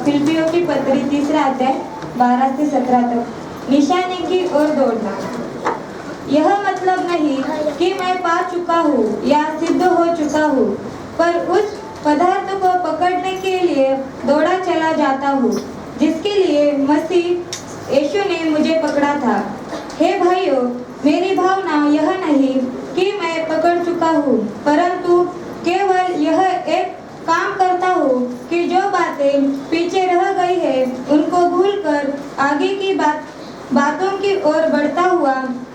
फिलिपियों की पत्री 3 अध्याय 12 से 17 तक। निशाने की ओर दौड़ना। यह मतलब नहीं कि मैं पा चुका हूँ या सिद्ध हो चुका हूँ, पर उस पदार्थ को पकड़ने के लिए दौड़ा चला जाता हूँ जिसके लिए मसीह यीशु ने मुझे पकड़ा था। हे भाइयों, मेरी भावना यह नहीं कि मैं पकड़ चुका हूँ, परंतु केवल यह एक काम करता हूँ कि जो बातें पीछे रह गई है उनको भूलकर आगे की बातों की ओर बढ़ता हुआ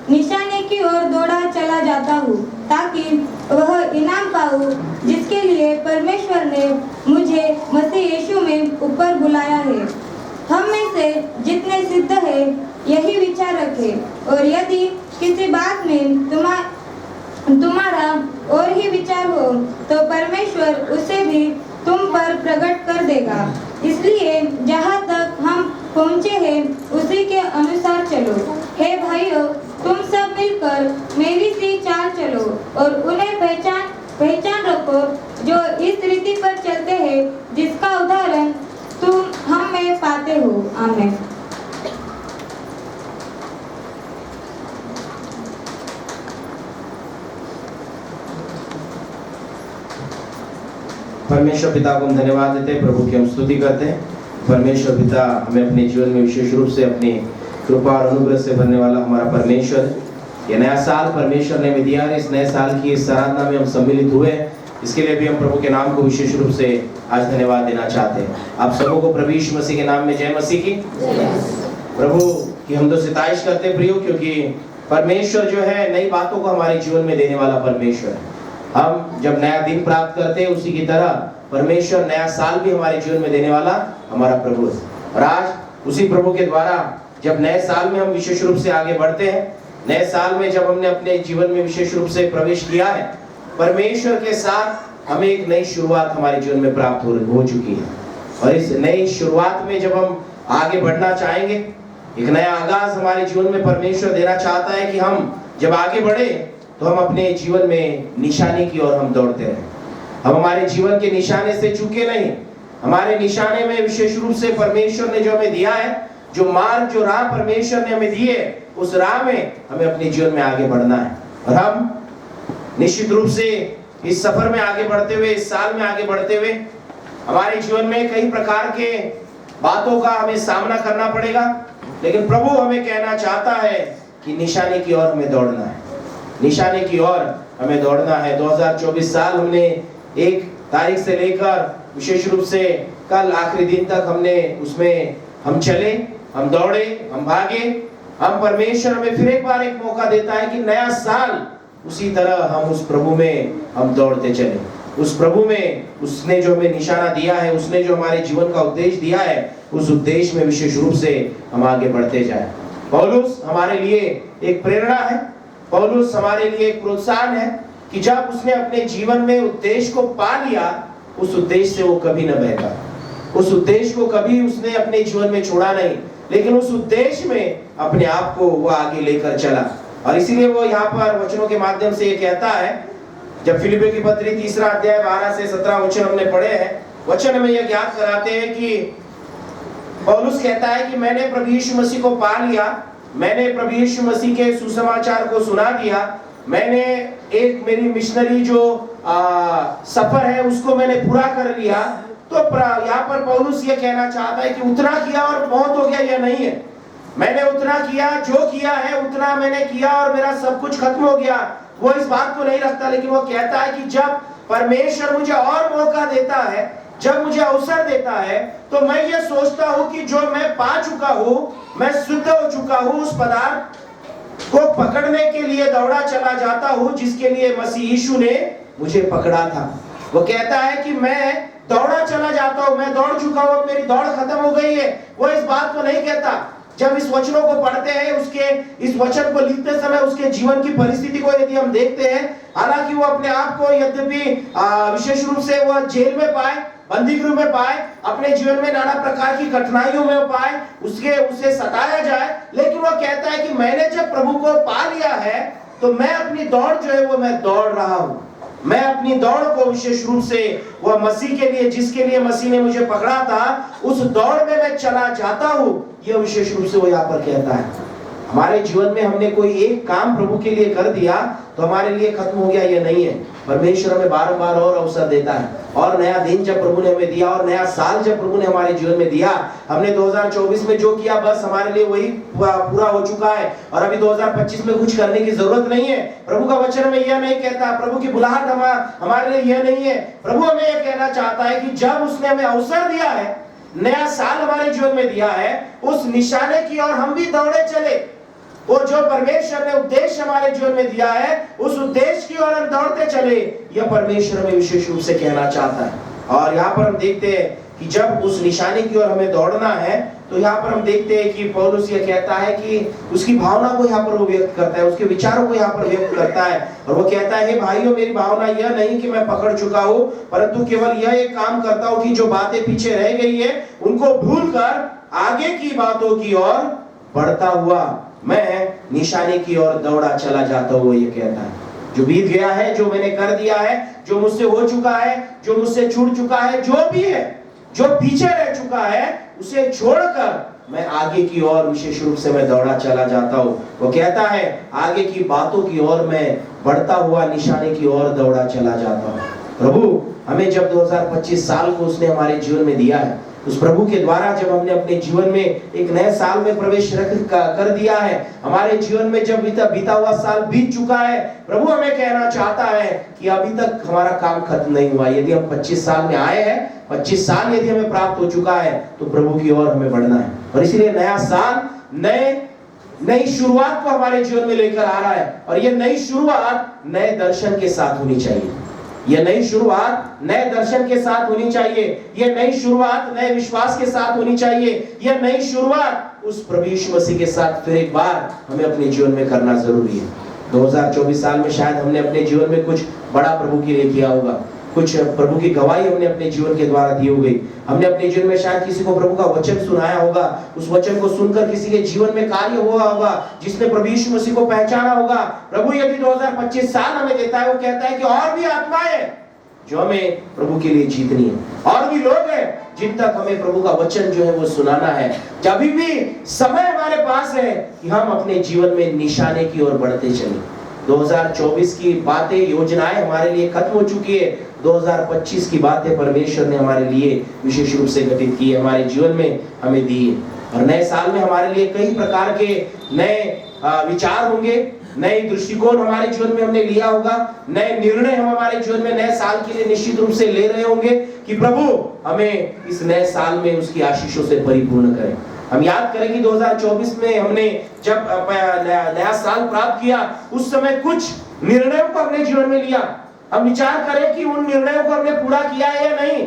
निशाने की ओर दौड़ा चला जाता हूँ, ताकि वह इनाम पाऊँ जिसके लिए परमेश्वर ने मुझे मसीह यीशु में ऊपर बुलाया है। हम में से जितने सिद्ध हैं यही विचार रखें, और यदि किसी बात में तुम्हारा और ही विचार हो तो परमेश्वर उसे भी तुम पर प्रकट कर देगा। इसलिए जहाँ तक हम पहुँचे हैं उसी के अनुसार चलो। हे भाइयों, तुम सब मिलकर मेरी सी चाल चलो और उन्हें पहचान रखो जो इस रीति पर चलते हैं जिसका उदाहरण तुम हम में पाते हो। आमीन। परमेश्वर पिता को हम धन्यवाद देते हैं, प्रभु की हम स्तुति करते हैं। परमेश्वर पिता हमें अपने जीवन में विशेष रूप से अपनी कृपा और अनुग्रह से भरने वाला हमारा परमेश्वर, ये नया साल परमेश्वर ने हमें दिया है। इस नए साल की इस आराधना में हम सम्मिलित हुए हैं, इसके लिए भी हम प्रभु के नाम को विशेष रूप से आज धन्यवाद देना चाहते हैं। आप सबों को प्रभु यीशु मसीह के नाम में जय मसीह की। प्रभु की हम तो सिताइश करते प्रियो, क्योंकि परमेश्वर जो है नई बातों को हमारे जीवन में देने वाला परमेश्वर है। हम जब नया दिन प्राप्त करते हैं उसी की तरह परमेश्वर नया साल भी हमारे जीवन में देने वाला हमारा प्रभु है। और आज उसी प्रभु के द्वारा जब नए साल में हम विशेष रूप से आगे बढ़ते हैं, नए साल में जब हमने अपने जीवन में विशेष रूप से प्रवेश किया है, परमेश्वर के साथ हमें एक नई शुरुआत हमारे जीवन में प्राप्त हो चुकी है। और इस नई शुरुआत में जब हम आगे बढ़ना चाहेंगे, एक नया आगाज हमारे जीवन में परमेश्वर देना चाहता है कि हम जब आगे बढ़े तो हम अपने जीवन में निशाने की ओर हम दौड़ते रहें। हम हमारे जीवन के निशाने से चूके नहीं। हमारे निशाने में विशेष रूप से परमेश्वर ने जो हमें दिया है, जो मार्ग जो राह परमेश्वर ने हमें दी है, उस राह में हमें अपने जीवन में आगे बढ़ना है। और हम निश्चित रूप से इस सफर में आगे बढ़ते हुए, इस साल में आगे बढ़ते हुए हमारे जीवन में कई प्रकार के बातों का हमें सामना करना पड़ेगा, लेकिन प्रभु हमें कहना चाहता है कि निशाने की ओर हमें दौड़ना है। निशाने की ओर हमें दौड़ना है। 2024 साल हमने 1 तारीख से लेकर विशेष रूप से कल आखिरी दिन तक हमने उसमें हम चले, हम दौड़े, हम भागे। हम परमेश्वर हमें फिर एक बार एक मौका देता है कि नया साल उसी तरह हम उस प्रभु में हम दौड़ते चले। उस प्रभु में उसने जो हमें निशाना दिया है, उसने जो हमारे जीवन का उद्देश्य दिया है, उस उद्देश्य में विशेष रूप से हम आगे बढ़ते जाए। पौलुस हमारे लिए एक प्रेरणा है, पौलुस हमारे लिए एक प्रोत्साहन है कि जब उसने अपने जीवन में उद्देश्य को पा लिया, उस उद्देश्य से वो कभी न बहका। उस उद्देश्य को कभी उसने अपने जीवन में छोड़ा नहीं, लेकिन उस उद्देश्य में अपने आप को वो आगे लेकर चला। और इसीलिए वो यहाँ पर वचनों के माध्यम से ये कहता है, जब फिलिपियों की पत्री 3 अध्याय 12 से 17 वचन हमने पढ़े हैं, वचन में यह ज्ञात कराते हैं कि पौलुस कहता है कि मैंने प्रभु यीशु मसीह को पा लिया, मैंने प्रभु यीशु मसीह के सुसमाचार को सुना दिया, मैंने एक मेरी मिशनरी जो सफर है उसको मैंने पूरा कर लिया। तो यहाँ पर पौलुस ये कहना चाहता है कि उतना किया और बहुत हो गया, यह नहीं है। मैंने उतना किया, जो किया है उतना मैंने किया और मेरा सब कुछ खत्म हो गया, वो इस बात को नहीं रखता। लेकिन वो कहता है कि जब परमेश्वर मुझे और मौका देता है, जब मुझे अवसर देता है, तो मैं ये सोचता हूँ कि जो मैं पा चुका हूँ, मैं शुद्ध हो चुका हूँ, उस पदार्थ को पकड़ने के लिए दौड़ा चला जाता हूँ जिसके लिए मसीह यीशु ने मुझे पकड़ा था। वो कहता है कि मैं दौड़ा चला जाता हूँ, मैं दौड़ चुका हूँ, मेरी दौड़ खत्म हो गई है। वो इस बात को नहीं कहता। जब इस वचनों को पढ़ते हैं, उसके इस वचन को लिखते समय उसके जीवन की परिस्थिति को यदि हम देखते हैं, हालांकि वो अपने आप को यद्यपि विशेष रूप से वो जेल में पाए, बंदी गृह में पाए, अपने जीवन में नाना प्रकार की कठिनाइयों में पाए, उसे सताया जाए, लेकिन वो कहता है कि मैंने जब प्रभु को पा लिया है तो मैं अपनी दौड़ जो है वो मैं दौड़ रहा हूँ। मैं अपनी दौड़ को विशेष रूप से वह मसीह के लिए, जिसके लिए मसीह ने मुझे पकड़ा था, उस दौड़ में मैं चला जाता हूं। यह विशेष रूप से वो यहाँ पर कहता है। हमारे जीवन में हमने कोई एक काम प्रभु के लिए कर दिया तो हमारे लिए खत्म हो गया, ये नहीं है। परमेश्वर हमें बारंबार और अवसर देता है, और नया दिन जब प्रभु ने हमें दिया, और नया साल जब प्रभु ने हमारे जीवन में दिया, हमने 2024 में जो किया बस हमारे लिए वही पूरा हो चुका है, और अभी 2025 में कुछ करने की जरूरत नहीं है। प्रभु का वचन हमें यह नहीं कहता, प्रभु की बुलाहट हमारे लिए यह नहीं है। प्रभु हमें यह कहना चाहता है कि जब उसने हमें अवसर दिया है, नया साल हमारे जीवन में दिया है, उस निशाने की ओर हम भी दौड़े चले। और जो परमेश्वर ने उद्देश्य हमारे जीवन में दिया है, उस उद्देश्य की ओर हम दौड़ते चले। यह परमेश्वर हमें विशेष रूप से कहना चाहता है। और यहाँ पर हम देखते हैं कि जब उस निशाने की ओर हमें दौड़ना है, तो यहाँ पर हम देखते हैं कि पौलुस यह कहता है कि उसकी भावना को यहाँ पर वो व्यक्त करता है, उसके विचारों को यहाँ पर व्यक्त करता है, और वो कहता है, भाइयों मेरी भावना यह नहीं कि मैं पकड़ चुका हूँ, परंतु केवल यह एक काम करता हूँ कि जो बातें पीछे रह गई है उनको भूलकर आगे की बातों की ओर बढ़ता हुआ मैं निशाने की ओर दौड़ा चला जाता हूँ। ये कहता है, जो बीत गया है, जो मैंने कर दिया है, जो मुझसे हो चुका है, जो मुझसे छूट चुका है, जो भी है, जो पीछे रह चुका है, उसे छोड़कर मैं आगे की ओर विशेष रूप से मैं दौड़ा चला जाता हूँ। वो कहता है, आगे की बातों की ओर मैं बढ़ता हुआ निशाने की ओर दौड़ा चला जाता हूँ। प्रभु हमें जब 2025 साल को उसने हमारे जीवन में दिया है, उस प्रभु के द्वारा जब हमने अपने जीवन में एक नए साल में प्रवेश कर दिया है, हमारे जीवन में जब बीता हुआ साल बीत चुका है, प्रभु हमें कहना चाहता है कि अभी तक हमारा काम खत्म नहीं हुआ। यदि हम 25 साल में आए हैं, 25 साल यदि हमें प्राप्त हो चुका है, तो प्रभु की ओर हमें बढ़ना है। और इसलिए नया साल नई शुरुआत को हमारे जीवन में लेकर आ रहा है, और यह नई शुरुआत नए दर्शन के साथ होनी चाहिए। यह नई शुरुआत नए दर्शन के साथ होनी चाहिए। यह नई शुरुआत नए विश्वास के साथ होनी चाहिए। यह नई शुरुआत उस प्रभु यीशु मसीह के साथ फिर एक बार हमें अपने जीवन में करना जरूरी है। 2024 साल में शायद हमने अपने जीवन में कुछ बड़ा प्रभु के लिए किया होगा, कुछ प्रभु की गवाही हमने अपने जीवन के द्वारा दी होगी। हमने अपने जीवन में शायद किसी को प्रभु का वचन सुनाया होगा, उस वचन को सुनकर किसी के जीवन में कार्य हुआ होगा, जिसने प्रभु यीशु मसीह को पहचाना होगा। प्रभु यदि 2025 साल हमें देता है, वो कहता है कि और भी आत्माएं जो हमें प्रभु के लिए जीतनी है, और भी लोग हैं जिन तक हमें प्रभु का वचन जो है वो सुनाना है। जब भी समय हमारे पास है कि हम अपने जीवन में निशाने की ओर बढ़ते चले। 2024 की बातें, योजनाएं हमारे लिए खत्म हो चुकी है। 2025 की बातें परमेश्वर ने हमारे लिए विशेष रूप से गठित की है, हमारे जीवन में हमें दी है। और नए साल में हमारे लिए कई प्रकार के नए विचार होंगे, नए दृष्टिकोण हमारे जीवन में हमने लिया होगा, नए निर्णय हम हमारे जीवन में नए साल के लिए निश्चित रूप से ले रहे होंगे कि प्रभु हमें इस नए साल में उसकी आशीषों से परिपूर्ण करें। हम याद करें कि 2024 में हमने जब नया साल प्राप्त किया, उस समय कुछ निर्णयों को अपने जीवन में लिया। हम विचार करें कि उन निर्णयों को हमने पूरा किया है या नहीं,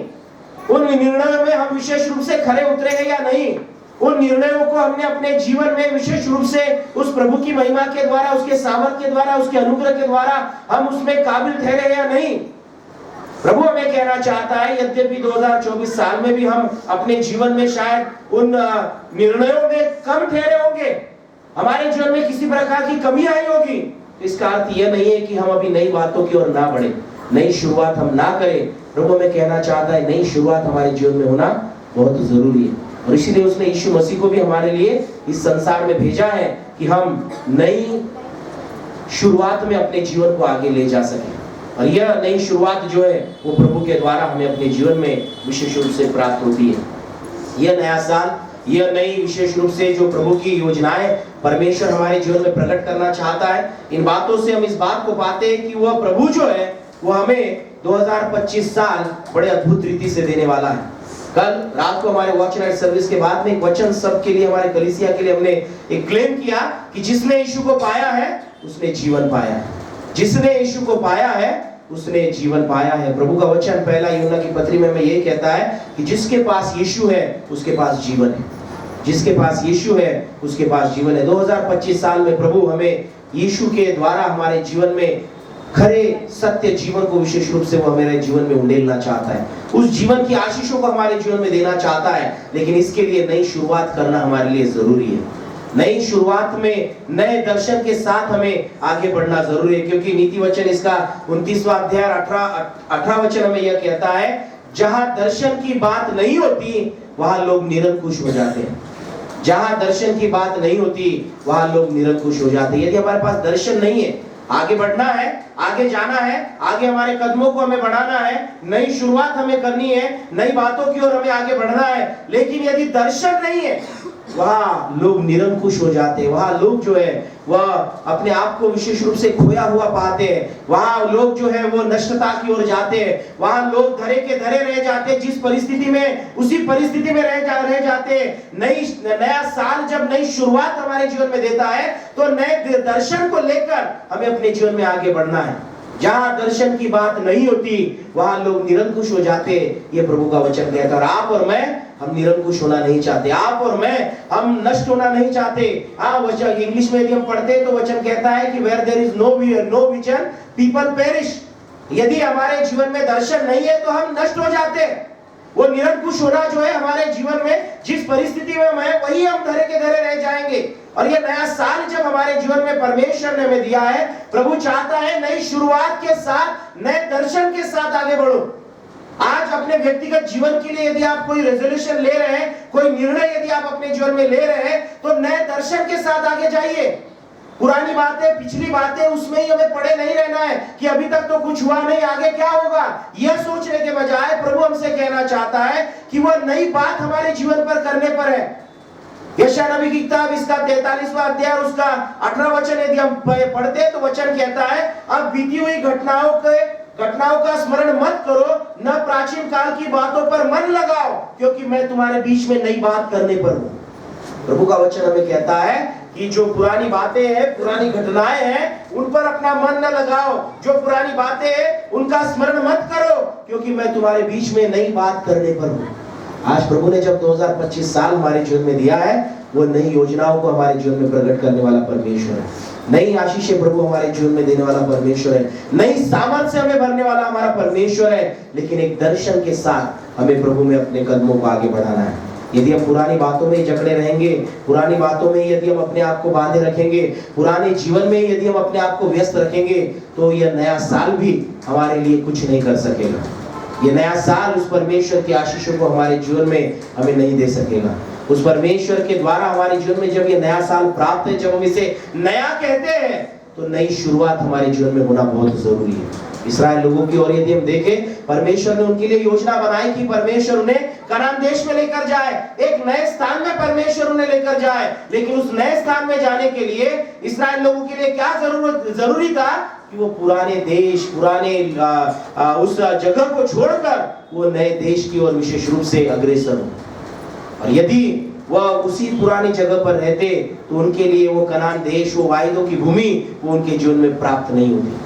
उन निर्णयों में हम विशेष रूप से खरे उतरे हैं या नहीं, उन निर्णयों को हमने अपने जीवन में विशेष रूप से उस प्रभु की महिमा के द्वारा, उसके सामर्थ के द्वारा, उसके अनुग्रह के द्वारा हम उसमें काबिल ठहरे या नहीं। प्रभु हमें कहना चाहता है, यद्यपि 2024 साल में भी हम अपने जीवन में शायद उन निर्णयों में कम ठहरे होंगे, हमारे जीवन में किसी प्रकार की कमी आई होगी, तो इसका अर्थ यह नहीं है कि हम अभी नई बातों की ओर ना बढ़े, नई शुरुआत हम ना करें। प्रभु हमें कहना चाहता है, नई शुरुआत हमारे जीवन में होना बहुत जरूरी है। और इसीलिए उसने यीशु मसीह को भी हमारे लिए इस संसार में भेजा है कि हम नई शुरुआत में अपने जीवन को आगे ले जा सकें। और यह नई शुरुआत जो है वो प्रभु के द्वारा हमें अपने जीवन में विशेष रूप से प्राप्त होती है। यह नया साल, यह नई विशेष रूप से जो प्रभु की योजनाएं परमेश्वर हमारे जीवन में प्रकट करना चाहता है, इन बातों से हम इस बात को पाते हैं कि वह प्रभु जो है वो हमें 2025 साल बड़े अद्भुत रीति से देने वाला है। कल रात को हमारे वॉच नाइट सर्विस के बाद में एक वचन सबके लिए, हमारे कलीसिया के लिए हमने एक क्लेम किया कि जिसने यीशु को पाया है उसने जीवन पाया है। जिसने यीशु को पाया है उसने जीवन पाया है। प्रभु का वचन पहला यूहन्ना की पत्री में ये कहता है कि जिसके पास यीशु है उसके पास जीवन है। जिसके पास यीशु है उसके पास जीवन है। 2025 साल में प्रभु हमें यीशु के द्वारा हमारे जीवन में खरे सत्य जीवन को विशेष रूप से वो हमारे जीवन में उंडेलना चाहता है, उस जीवन की आशीषों को हमारे जीवन में देना चाहता है। लेकिन इसके लिए नई शुरुआत करना हमारे लिए जरूरी है। नई शुरुआत में नए दर्शन के साथ हमें आगे बढ़ना जरूरी है, क्योंकि नीति वचन इसका 29वां अध्याय 18 वचन हमें यह कहता है, जहां दर्शन की बात नहीं होती वहां लोग निरंकुश हो जाते हैं। जहां दर्शन की बात नहीं होती वहां लोग निरंकुश हो जाते हैं। यदि हमारे पास दर्शन नहीं है, आगे बढ़ना है, आगे जाना है, आगे हमारे कदमों को हमें बढ़ाना है, नई शुरुआत हमें करनी है, नई बातों की ओर हमें आगे बढ़ना है, लेकिन यदि दर्शन नहीं है वहां लोग निरंकुश हो जाते हैं। वहां लोग जो है वह अपने आप को विशेष रूप से खोया हुआ पाते हैं। वहां लोग जो है वो नष्टता की ओर जाते हैं। वहां लोग धरे के धरे रह जाते हैं, जिस परिस्थिति में उसी परिस्थिति में रह जाते हैं। नया साल जब नई शुरुआत हमारे जीवन में देता है तो नए दर्शन को लेकर हमें अपने जीवन में आगे बढ़ना है। जहां दर्शन की बात नहीं होती वहां लोग निरंकुश हो जाते, ये प्रभु का वचन कहता है। और आप और मैं, हम निरंकुश होना नहीं चाहते। आप और मैं, हम नष्ट होना नहीं चाहते। वचन इंग्लिश में यदि हम पढ़ते हैं तो वचन कहता है कि where there is no vision people perish. यदि हमारे जीवन में दर्शन नहीं है तो हम नष्ट हो जाते हैं। वो निरंकुश होना जो है हमारे जीवन में, जिस परिस्थिति में मैं, वही हम धरे के धरे रह जाएंगे। और ये नया साल जब हमारे जीवन में परमेश्वर ने हमें दिया है, प्रभु चाहता है नई शुरुआत के साथ, नए दर्शन के साथ आगे बढ़ो। आज अपने व्यक्तिगत जीवन के लिए यदि आप कोई रेजोल्यूशन ले रहे हैं, कोई निर्णय यदि आप अपने जीवन में ले रहे हैं, तो नए दर्शन के साथ आगे जाइए। पुरानी बातें, पिछली बातें, उसमें ही हमें पड़े नहीं रहना है कि अभी तक तो कुछ हुआ नहीं, आगे क्या होगा, यह सोचने के बजाय प्रभु हमसे कहना चाहता है कि वह नई बात हमारे जीवन पर करने पर है। यशायाह नबी की किताब इसका 43वां अध्याय और उसका 18वां वचन यदि हम पढ़ते हैं तो वचन कहता है, अब बीती हुई घटनाओं का स्मरण मत करो, न प्राचीन काल की बातों पर मन लगाओ, क्योंकि मैं तुम्हारे बीच में नई बात करने पर हूं। प्रभु का वचन हमें कहता है कि जो पुरानी बातें हैं, पुरानी घटनाएं हैं, उन पर अपना मन न लगाओ। जो पुरानी बातें हैं उनका स्मरण मत करो, क्योंकि मैं तुम्हारे बीच में नई बात करने पर हूं। आज प्रभु ने जब 2025 साल हमारे जीवन में दिया है, वो नई योजनाओं को हमारे जीवन में प्रकट करने वाला परमेश्वर है। नई आशीषें प्रभु हमारे जीवन में देने वाला परमेश्वर है। नई सामर्थ से हमें भरने वाला हमारा परमेश्वर है। लेकिन एक दर्शन के साथ हमें प्रभु में अपने कदमों को आगे बढ़ाना है। यदि हम पुरानी बातों में जकड़े रहेंगे, पुरानी बातों में यदि हम अपने आप को बांधे रखेंगे, पुराने जीवन में यदि हम अपने आप को व्यस्त रखेंगे, तो यह नया साल भी हमारे लिए कुछ नहीं कर सकेगा। ये नया साल उस परमेश्वर की आशीषों को हमारे जीवन में हमें नहीं दे सकेगा। उस परमेश्वर के द्वारा हमारे जीवन में जब ये नया साल प्राप्त है, जब हम इसे नया कहते हैं, तो नई शुरुआत हमारे जीवन में होना बहुत जरूरी है। इस्राएल लोगों की ओर यदि हम देखें, परमेश्वर ने उनके लिए योजना बनाई कि परमेश्वर उन्हें कनान देश में लेकर जाए, एक नए स्थान में परमेश्वर उन्हें लेकर जाए। लेकिन उस नए स्थान में जाने के लिए इस्राएल लोगों के लिए क्या जरूरी था कि वो पुराने देश, पुराने उस जगह को छोड़कर वो नए देश की ओर विशेष रूप से अग्रसर हो। और यदि वह उसी पुरानी जगह पर रहते तो उनके लिए वो कनान देश, वो वायदों की भूमि, वो उनके जीवन में प्राप्त नहीं होती।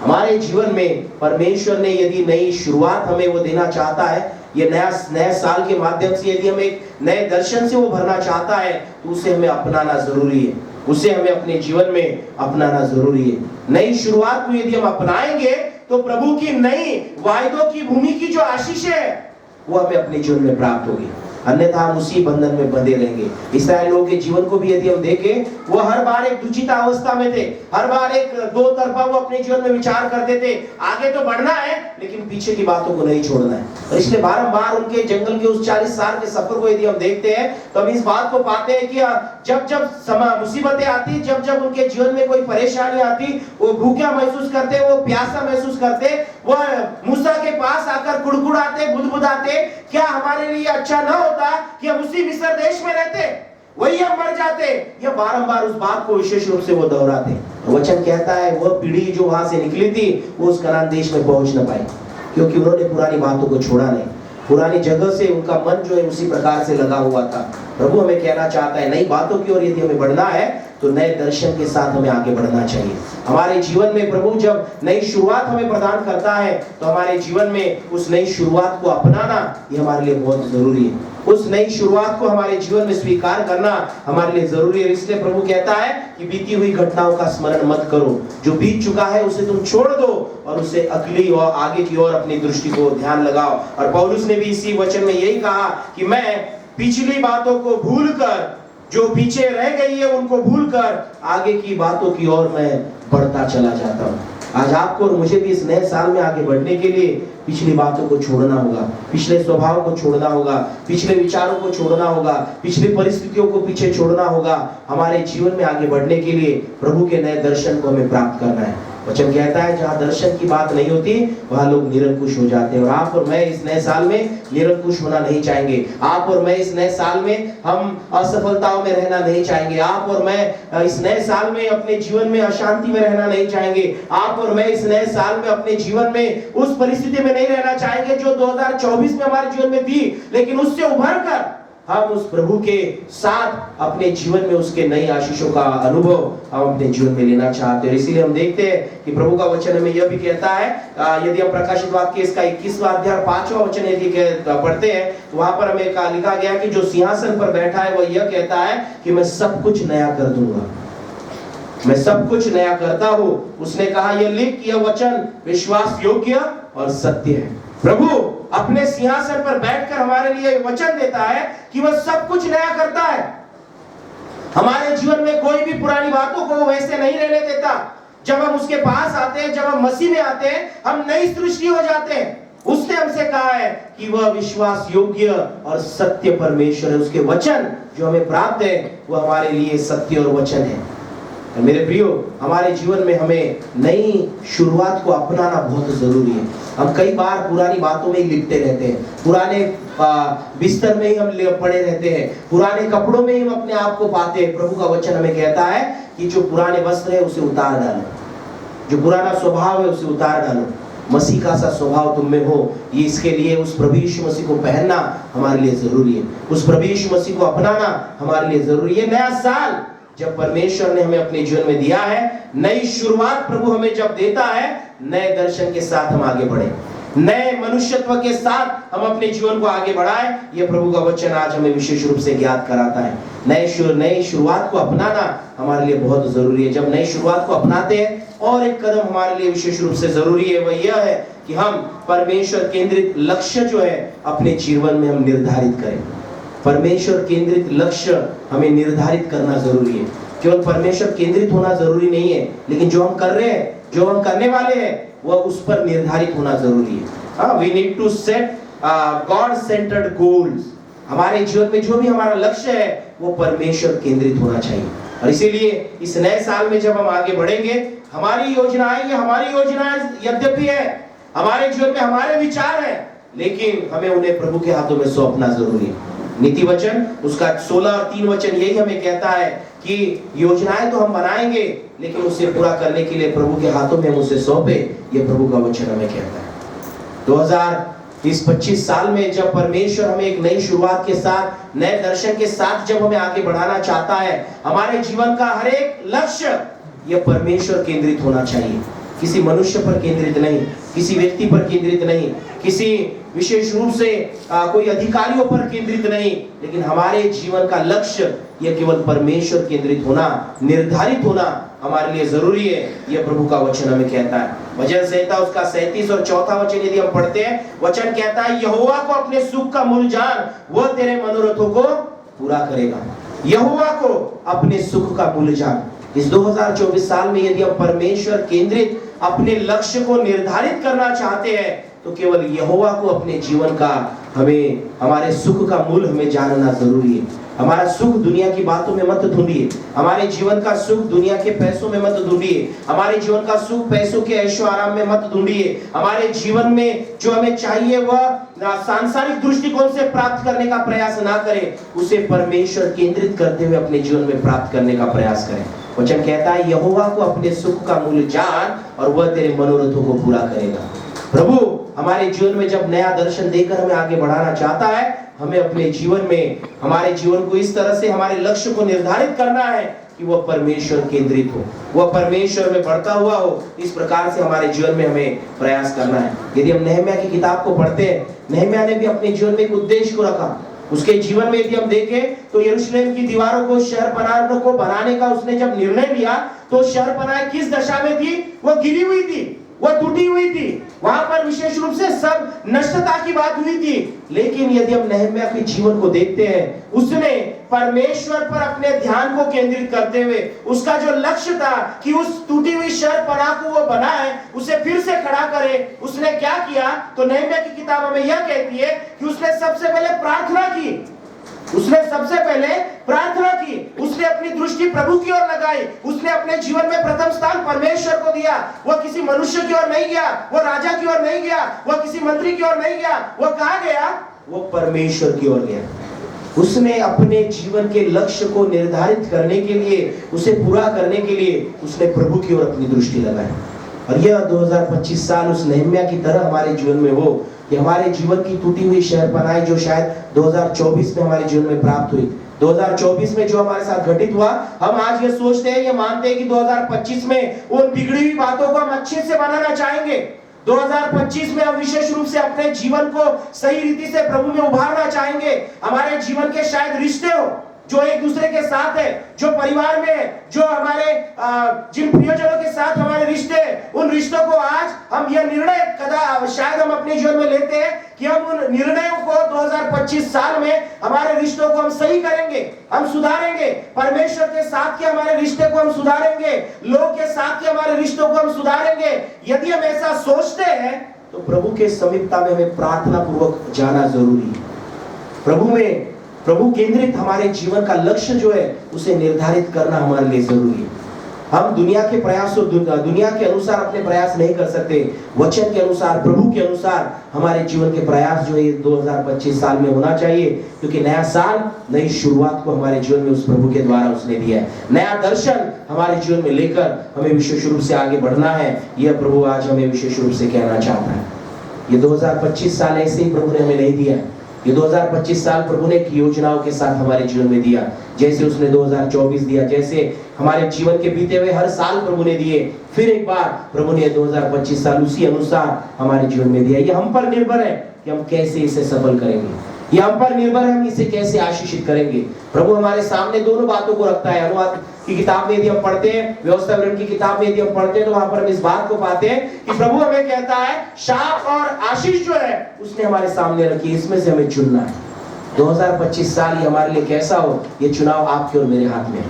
हमारे जीवन में परमेश्वर ने यदि नई शुरुआत हमें वो देना चाहता है, ये नए साल के माध्यम से यदि हम एक नए दर्शन से वो भरना चाहता है, तो उसे हमें अपनाना जरूरी है। उसे हमें अपने जीवन में अपनाना जरूरी है। नई शुरुआत को यदि हम अपनाएंगे तो प्रभु की नई वायदों की भूमि की जो आशीष है वो हमें अपने जीवन में प्राप्त होगी। अन्यथा हम उसी बंधन में बंधे रहेंगे। इस्राएल लोगों के जीवन को भी यदि हम देखें, वो हर बार एक दुचित अवस्था में थे, हर बार एक दो तरफा वो अपने जीवन में विचार करते थे। आगे तो बढ़ना है लेकिन पीछे की बातों को नहीं छोड़ना है। और इसलिए बारंबार उनके जंगल के उस 40 साल के सफर को यदि हम देखते हैं तो हम इस बात को पाते हैं कि जब जब मुसीबतें आती, जब जब उनके जीवन में कोई परेशानी आती, वो भूखा महसूस करते, वो प्यासा महसूस करते, वो मूसा के पास आकर कुड़कुड़ाते, बुदबुदाते, क्या हमारे लिए अच्छा न होता कि हम उसी मिस्र देश में रहते, वही हम मर जाते। ये बारंबार उस बात को विशेष रूप से वो दोहराते। वचन कहता है वह पीढ़ी जो वहां से निकली थी वो उस कनान देश में पहुंच न पाई, क्योंकि उन्होंने पुरानी बातों को छोड़ा नहीं। पुरानी जगह से उनका मन जो है उसी प्रकार से लगा हुआ था। प्रभु हमें कहना चाहता है नई बातों की ओर यदि हमें बढ़ना है तो नए दर्शन के साथ हमें आगे बढ़ना चाहिए। हमारे जीवन में प्रभु जब नई शुरुआत हमें प्रदान करता है तो हमारे जीवन में उस नई शुरुआत को अपनाना ये हमारे लिए बहुत जरूरी है। उस नई शुरुआत को हमारे जीवन में स्वीकार करना हमारे लिए जरूरी है। इसलिए प्रभु कहता है कि बीती हुई घटनाओं का स्मरण मत करो, जो बीत चुका है उसे तुम छोड़ दो और उसे अगली और आगे की ओर अपनी दृष्टि को ध्यान लगाओ। और पौलुस ने भी इसी वचन में यही कहा कि मैं पिछली बातों को भूलकर जो पीछे रह गई है उनको भूलकर आगे की बातों की ओर मैं बढ़ता चला जाता हूँ। आज आपको और मुझे भी इस नए साल में आगे बढ़ने के लिए पिछली बातों को छोड़ना होगा, पिछले स्वभाव को छोड़ना होगा, पिछले विचारों को छोड़ना होगा, पिछली परिस्थितियों को पीछे छोड़ना होगा। हमारे जीवन में आगे बढ़ने के लिए प्रभु के नए दर्शन को हमें प्राप्त करना है। वचन कहता है जहाँ दर्शन की बात नहीं होती वहाँ लोग निरंकुश हो जाते हैं। और आप और मैं इस नए साल में निरंकुश होना नहीं चाहेंगे। आप और मैं इस नए साल में हम असफलताओं में रहना नहीं चाहेंगे। आप और मैं इस नए साल में अपने जीवन में अशांति में रहना नहीं चाहेंगे। आप और मैं इस नए साल में अपने जीवन में उस परिस्थिति में नहीं रहना चाहेंगे जो 2024 में हमारे जीवन में थी, लेकिन उससे उभर कर हम उस प्रभु के साथ अपने जीवन में उसके नई आशीषों का अनुभव हम अपने जीवन में लेना चाहते हैं। इसीलिए हम देखते हैं कि प्रभु का वचन हमें यह भी कहता है, यदि हम प्रकाशित वाक्य इसका 21वां अध्याय 5वां वचन यदि पढ़ते हैं तो वहां पर हमें लिखा गया कि जो सिंहासन पर बैठा है वह यह कहता है कि मैं सब कुछ नया कर दूंगा, मैं सब कुछ नया करता हूं। उसने कहा यह लिख, यह वचन विश्वास योग्य और सत्य है। प्रभु अपने सिंहासन पर बैठकर हमारे लिए वचन देता है कि वह सब कुछ नया करता है। हमारे जीवन में कोई भी पुरानी बातों को वैसे नहीं रहने देता। जब हम उसके पास आते हैं, जब हम मसीह में आते हैं, हम नई सृष्टि हो जाते हैं। उसने हमसे कहा है कि वह विश्वास योग्य और सत्य परमेश्वर है। उसके वचन जो हमें प्राप्त है वह हमारे लिए सत्य और वचन है। मेरे प्रियो, हमारे जीवन में हमें नई शुरुआत को अपनाना बहुत जरूरी है। हम कई बार पुरानी बातों में ही लिपटे रहते हैं, पुराने बिस्तर में ही हम पड़े रहते हैं, पुराने कपड़ों में ही हम अपने आप को पाते हैं। प्रभु का वचन हमें कहता है कि जो पुराने वस्त्र है उसे उतार डालो, जो पुराना स्वभाव है उसे उतार डालो, मसीह का सा स्वभाव तुम में हो। ये इसके लिए उस प्रभु यीशु मसीह को पहनना हमारे लिए जरूरी है, उस प्रभु यीशु मसीह को अपनाना हमारे लिए जरूरी है। नया साल जब परमेश्वर ने हमें अपने जीवन में दिया है, नई शुरुआत प्रभु हमें जब देता है, नए दर्शन के साथ हम आगे बढ़े, नए मनुष्यत्व के साथ हम अपने जीवन को आगे बढ़ाएं। यह प्रभु का वचन आज हमें विशेष रूप से ज्ञात कराता है। नई शुरुआत को अपनाना हमारे लिए बहुत जरूरी है। जब नई शुरुआत को अपनाते हैं और एक कदम हमारे लिए विशेष रूप से जरूरी है, वह यह है कि हम परमेश्वर केंद्रित लक्ष्य जो है अपने जीवन में हम निर्धारित करें। परमेश्वर केंद्रित लक्ष्य हमें निर्धारित करना जरूरी है। केवल परमेश्वर केंद्रित होना जरूरी नहीं है, लेकिन जो हम कर रहे हैं, जो हम करने वाले हैं, वह उस पर निर्धारित होना जरूरी है। We need to set God-centered goals। हमारे जीवन में जो भी हमारा लक्ष्य है वो परमेश्वर केंद्रित होना चाहिए। और इसीलिए इस नए साल में जब हम आगे बढ़ेंगे, हमारी योजनाएं यद्यपि है, हमारे जीवन में हमारे विचार है, लेकिन हमें उन्हें प्रभु के हाथों में सौंपना जरूरी है। नीति वचन उसका 16 और 3 वचन यही हमें कहता है कि योजनाएं तो हम बनाएंगे, लेकिन उसे पूरा करने के लिए प्रभु के हाथों में हम उसे सौंपे। ये प्रभु का वचन हमें कहता है। 2025 साल में जब परमेश्वर हमें एक नई शुरुआत के साथ, नए दर्शन के साथ जब हमें आगे बढ़ाना चाहता है, हमारे जीवन का हर एक लक्ष्य यह परमेश्वर केंद्रित होना चाहिए। किसी मनुष्य पर केंद्रित नहीं, किसी व्यक्ति पर केंद्रित नहीं, किसी विशेष रूप से कोई अधिकारियों पर केंद्रित नहीं, लेकिन हमारे जीवन का लक्ष्य यह केवल परमेश्वर केंद्रित होना, निर्धारित होना हमारे लिए जरूरी है। यह प्रभु का वचन हमें कहता है। भजन संहिता उसका 37 और 4 वचन यदि हम पढ़ते हैं, वचन कहता है यहोवा को अपने सुख का मूल जान, वह तेरे मनोरथों को पूरा करेगा। यहोवा को अपने सुख का मूल जान। इस 2024 साल में यदि हम परमेश्वर केंद्रित अपने लक्ष्य को निर्धारित करना चाहते हैं, तो केवल यहोवा को अपने जीवन का, हमें हमारे सुख का मूल हमें जानना जरूरी है। हमारा सुख दुनिया की बातों में मत ढूंढिए, हमारे जीवन का सुख दुनिया के पैसों में मत ढूंढिए, हमारे जीवन का सुख पैसों के ऐशो आराम में मत ढूंढिए। हमारे जीवन में जो हमें चाहिए वह सांसारिक दृष्टिकोण से प्राप्त करने का प्रयास ना करें, उसे परमेश्वर केंद्रित करते हुए अपने जीवन में प्राप्त करने का प्रयास करें। वचन कहता है यहोवा को अपने सुख का मूल जान और वह तेरे मनोरथों को पूरा करेगा। प्रभु हमारे जीवन में जब नया दर्शन देकर हमें आगे बढ़ाना चाहता है, हमें अपने जीवन में, हमारे जीवन को इस तरह से हमारे लक्ष्य को निर्धारित करना है कि वह परमेश्वर केंद्रित हो, वह परमेश्वर में बढ़ता हुआ हो। इस प्रकार से हमारे जीवन में हमें प्रयास करना है। यदि हम नहम्याह की किताब को पढ़ते हैं, नहम्याह ने भी अपने जीवन में एक उद्देश्य को रखा। उसके जीवन में यदि हम देखें तो यरूशलेम की दीवारों को, शहरपनाह को बनाने का उसने जब निर्णय लिया, तो शहरपनाह किस दशा में थी? वह गिरी हुई थी, वह टूटी हुई थी। वहां पर विशेष रूप से सब नष्टता की बात हुई थी। लेकिन यदि हम नहम्याह के जीवन को देखते हैं, उसने परमेश्वर पर अपने ध्यान को केंद्रित करते हुए उसका जो लक्ष्य था कि उस टूटी हुई शहरपनाह को वो बनाए, उसे फिर से खड़ा करे, उसने क्या किया? तो नहम्याह की किताब हमें यह कहती है कि उसने सबसे पहले प्रार्थना की। उसने सबसे पहले प्रार्थना की, उसने अपनी दृष्टि प्रभु की ओर लगाई, उसने अपने जीवन में प्रथम स्थान परमेश्वर को दिया। वह किसी मनुष्य की ओर नहीं गया, वह राजा की ओर नहीं गया, वह किसी मंत्री की ओर नहीं गया। वह कहां गया? वो परमेश्वर की ओर गया। उसने अपने जीवन के लक्ष्य को निर्धारित करने के लिए, उसे पूरा करने के लिए उसने प्रभु की ओर अपनी दृष्टि लगाई। और यह 2025 साल उस नहम्याह की तरह हमारे जीवन में हो कि हमारे जीवन की टूटी हुई शहरपनाह जो शायद 2024 में हमारे जीवन में प्राप्त हुई, 2024 में जो हमारे साथ घटित हुआ, हम आज ये सोचते हैं, ये मानते हैं कि 2025 में उन बिगड़ी हुई बातों को हम अच्छे से बनाना चाहेंगे। 2025 में हम विशेष रूप से अपने जीवन को सही रीति से प्रभु में उभारना चाहेंगे। हमारे जीवन के शायद रिश्ते हो जो एक दूसरे के साथ है, जो परिवार में है, जो हमारे जिन प्रियजनों के साथ हमारे रिश्ते हैं, उन रिश्तों को आज हम यह निर्णय शायद हम अपने जीवन में लेते हैं कि हम उन निर्णयों को 2025 साल में हमारे रिश्तों को हम सही करेंगे, हम सुधारेंगे। परमेश्वर के साथ के हमारे रिश्ते को हम सुधारेंगे, लोगों के साथ के हमारे रिश्तों को हम सुधारेंगे। यदि हम ऐसा सोचते हैं तो प्रभु के समीपता में हमें प्रार्थना पूर्वक जाना जरूरी है। प्रभु केंद्रित हमारे जीवन का लक्ष्य जो है उसे निर्धारित करना हमारे लिए जरूरी है। हम दुनिया के प्रयासों, दुनिया के अनुसार अपने प्रयास नहीं कर सकते। वचन के अनुसार, प्रभु के अनुसार हमारे जीवन के प्रयास जो है 2025 साल में होना चाहिए, क्योंकि नया साल नई शुरुआत को हमारे जीवन में उस प्रभु के द्वारा उसने दिया है। नया दर्शन हमारे जीवन में लेकर हमें विशेष रूप से आगे बढ़ना है। यह प्रभु आज हमें विशेष रूप से कहना चाहता है। ये 2025 साल ऐसे ही प्रभु ने हमें नहीं दिया। ये 2025 साल प्रभु ने योजनाओं के साथ हमारे जीवन में दिया, जैसे उसने 2024 दिया, जैसे हमारे जीवन के बीते हुए हर साल प्रभु ने दिए। फिर एक बार प्रभु ने 2025 साल उसी अनुसार हमारे जीवन में दिया। ये हम पर निर्भर है कि हम कैसे इसे सफल करेंगे। ये हम पर निर्भर है हम इसे कैसे आशीषित करेंगे। प्रभु हमारे सामने दोनों बातों को रखता है। अनुवाद की किताब में यदि हम पढ़ते हैं, व्यवस्था विवरण की किताब में यदि हम पढ़ते हैं, तो वहां पर हम इस बात को पाते हैं कि प्रभु हमें कहता है शाप और आशीष जो है उसने हमारे सामने रखी, इसमें से हमें चुनना है। 2025 साल ये हमारे लिए कैसा हो, ये चुनाव आपके और मेरे हाथ में है।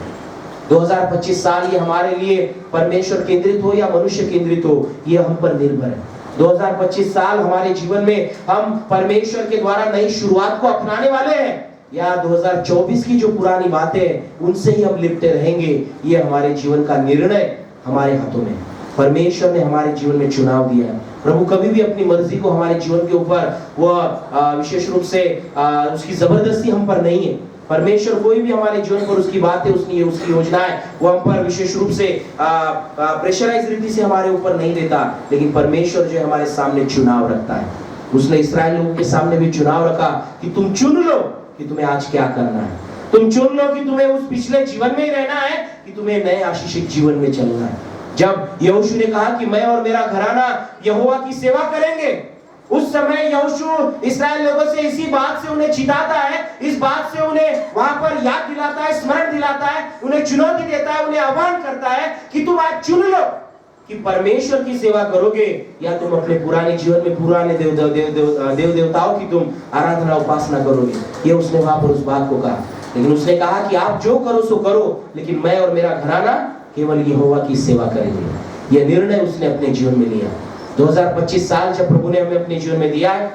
2025 साल ये हमारे लिए परमेश्वर केंद्रित हो या मनुष्य केंद्रित हो, ये हम पर निर्भर है। 2025 साल हमारे जीवन में हम परमेश्वर के द्वारा नई शुरुआत को अपनाने वाले हैं, या 2024 की जो पुरानी बातें उनसे ही हम लिपटे रहेंगे, ये हमारे जीवन का निर्णय हमारे हाथों में। परमेश्वर ने हमारे जीवन में चुनाव दिया है। प्रभु कभी भी अपनी मर्जी को हमारे जीवन के ऊपर वह विशेष रूप से उसकी जबरदस्ती हम पर नहीं है। परमेश्वर कोई भी हमारे जीवन पर उसकी बातें, उसकी योजनाएं वो हम पर विशेष रूप से प्रेशराइज रीति से हमारे ऊपर नहीं देता। लेकिन परमेश्वर जो है हमारे सामने चुनाव रखता है। उसने इस्राएल लोगों के सामने भी चुनाव रखा कि तुम चुन लो कि तुम्हें आज क्या करना है। तुम चुन लो कि तुम्हें उस पिछले जीवन में ही रहना है कि तुम्हें नए आशीषित जीवन में चलना है। जब यहोशू ने कहा कि मैं और मेरा घराना यहोवा की सेवा करेंगे, उस समय यहोशू इस्राएल लोगों से इसी बात से उन्हें चिताता है, इस बात से उन्हें वहां पर याद दिलाता है, स्मरण दिलाता है, उन्हें चुनौती देता है, उन्हें आह्वान करता है कि तुम आज चुन लो कि परमेश्वर की सेवा करोगे या तुम अपने पुराने जीवन में पुराने देव देवताओं की तुम आराधना उपासना करोगे। ये उसने वहां पर उस बात को कहा। लेकिन उसने कहा कि आप जो करो सो करो, लेकिन मैं और मेरा घराना केवल यहोवा की सेवा करेंगे। यह निर्णय उसने अपने जीवन में लिया। 2025 साल जब प्रभु ने हमें अपने जीवन में दिया है,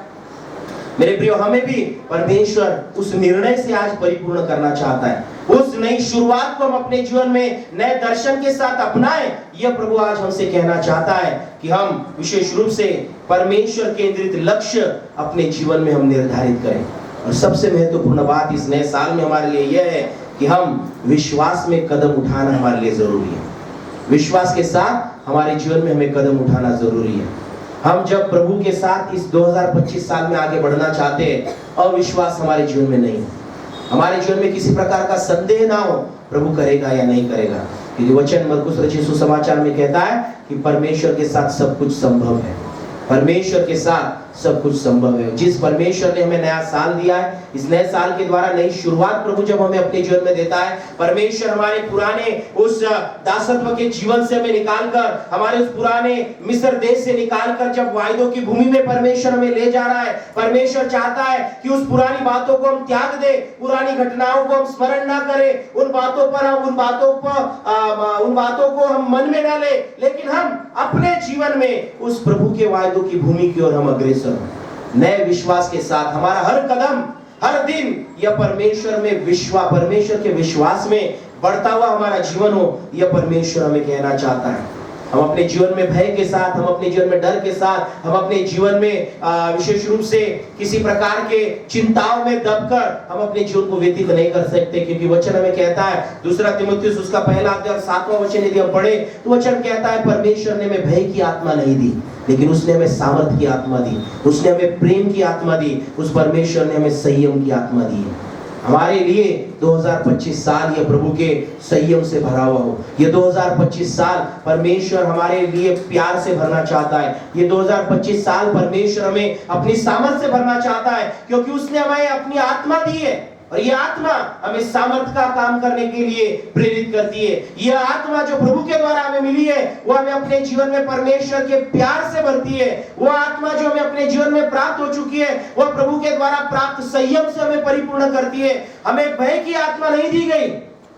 मेरे प्रियो, हमें भी परमेश्वर उस निर्णय से आज परिपूर्ण करना चाहता है। उस नई शुरुआत को हम अपने जीवन में नए दर्शन के साथ अपनाएं। यह प्रभु आज हमसे कहना चाहता है कि हम विशेष रूप से परमेश्वर केंद्रित लक्ष्य अपने जीवन में हम निर्धारित करें। और सबसे महत्वपूर्ण बात इस नए साल में हमारे लिए यह है कि हम विश्वास में कदम उठाना हमारे लिए जरूरी है। विश्वास के साथ हमारे जीवन में हमें कदम उठाना जरूरी है। हम जब प्रभु के साथ इस 2025 साल में आगे बढ़ना चाहते हैं, अविश्वास हमारे जीवन में नहीं, हमारे जीवन में किसी प्रकार का संदेह ना हो प्रभु करेगा या नहीं करेगा। क्योंकि वचन मरकुस रचित सुसमाचार में कहता है कि परमेश्वर के साथ सब कुछ संभव है। परमेश्वर के साथ सब कुछ संभव है। जिस परमेश्वर ने हमें नया साल दिया है, इस नए साल के द्वारा नई शुरुआत प्रभु जब हमें अपने जीवन में देता है, परमेश्वर हमारे पुराने उस दासत्व के जीवन से हमें निकालकर, हमारे उस पुराने मिस्र देश से निकालकर जब वायदों की भूमि में परमेश्वर हमें ले जा रहा है, परमेश्वर चाहता है कि उस पुरानी बातों को हम त्याग दें, पुरानी घटनाओं को हम स्मरण ना करें, उन बातों को हम मन में ना ले, लेकिन हम अपने जीवन में उस प्रभु के वायदों की भूमि की ओर हम अग्रसर हो, नए विश्वास के साथ हमारा हर कदम, हर दिन यह परमेश्वर के विश्वास में बढ़ता हुआ हमारा जीवन हो, यह परमेश्वर हमें कहना चाहता है। हम अपने जीवन में भय के साथ, हम अपने जीवन में डर के साथ, हम अपने जीवन में विशेष रूप से किसी प्रकार के चिंताओं में दबकर हम अपने जीवन को व्यतीत नहीं कर सकते, क्योंकि वचन हमें कहता है, दूसरा तीमुथियुस उसका पहला अध्याय और 7वां वचन यदि हम पढ़े तो वचन कहता है, परमेश्वर ने हमें भय की आत्मा नहीं दी, लेकिन उसने हमें सामर्थ की आत्मा दी, उसने हमें प्रेम की आत्मा दी, उस परमेश्वर ने हमें संयम की आत्मा दी है। हमारे लिए 2025 साल ये प्रभु के संयम से भरा हुआ हो। ये 2025 साल परमेश्वर हमारे लिए प्यार से भरना चाहता है। ये 2025 साल परमेश्वर हमें अपनी सामर्थ से भरना चाहता है, क्योंकि उसने हमें अपनी आत्मा दी है, और ये आत्मा हमें सामर्थ का काम करने के लिए प्रेरित करती है। यह आत्मा जो प्रभु के द्वारा हमें मिली है, वो हमें अपने जीवन में परमेश्वर के प्यार से भरती है। वो आत्मा जो हमें अपने जीवन में प्राप्त हो चुकी है, वह प्रभु के द्वारा प्राप्त संयम से हमें परिपूर्ण करती है। हमें भय की आत्मा नहीं दी गई,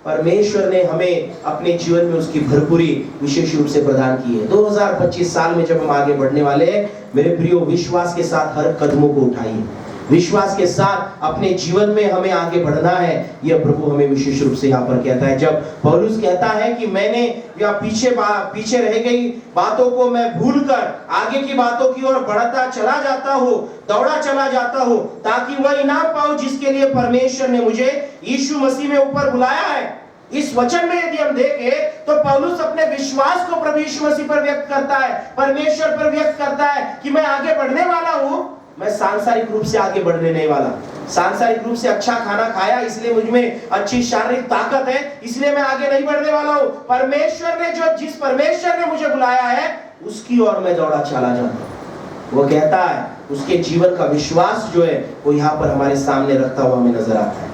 परमेश्वर ने हमें अपने जीवन में उसकी भरपूरी विशेष रूप से प्रदान की है। 2025 साल में जब हम आगे बढ़ने वाले हैं, मेरे प्रियो, विश्वास के साथ हर कदमों को उठाइए। विश्वास के साथ अपने जीवन में हमें आगे बढ़ना है, यह प्रभु हमें विशेष रूप से यहाँ पर कहता है। जब पौलुस कहता है कि मैंने या पीछे रह गई बातों को मैं भूलकर आगे की बातों की ओर बढ़ता चला जाता हूँ, दौड़ा चला जाता हूँ, ताकि वह इनाम पाऊं जिसके लिए परमेश्वर ने मुझे यीशु मसीह में ऊपर बुलाया है। इस वचन में यदि हम देखें तो पौलुस अपने विश्वास को प्रभु यीशु मसीह पर व्यक्त करता है, परमेश्वर पर व्यक्त करता है कि मैं आगे बढ़ने वाला हूँ। मैं सांसारिक रूप से आगे बढ़ने नहीं वाला, सांसारिक रूप से अच्छा खाना खाया इसलिए मुझ में अच्छी शारीरिक ताकत है, इसलिए मैं आगे नहीं बढ़ने वाला हूँ। परमेश्वर ने जिस परमेश्वर ने मुझे बुलाया है, उसकी ओर मैं दौड़ा चला जाता हूँ। वो कहता है, उसके जीवन का विश्वास जो है वो यहाँ पर हमारे सामने रखता हुआ हमें नजर आता है।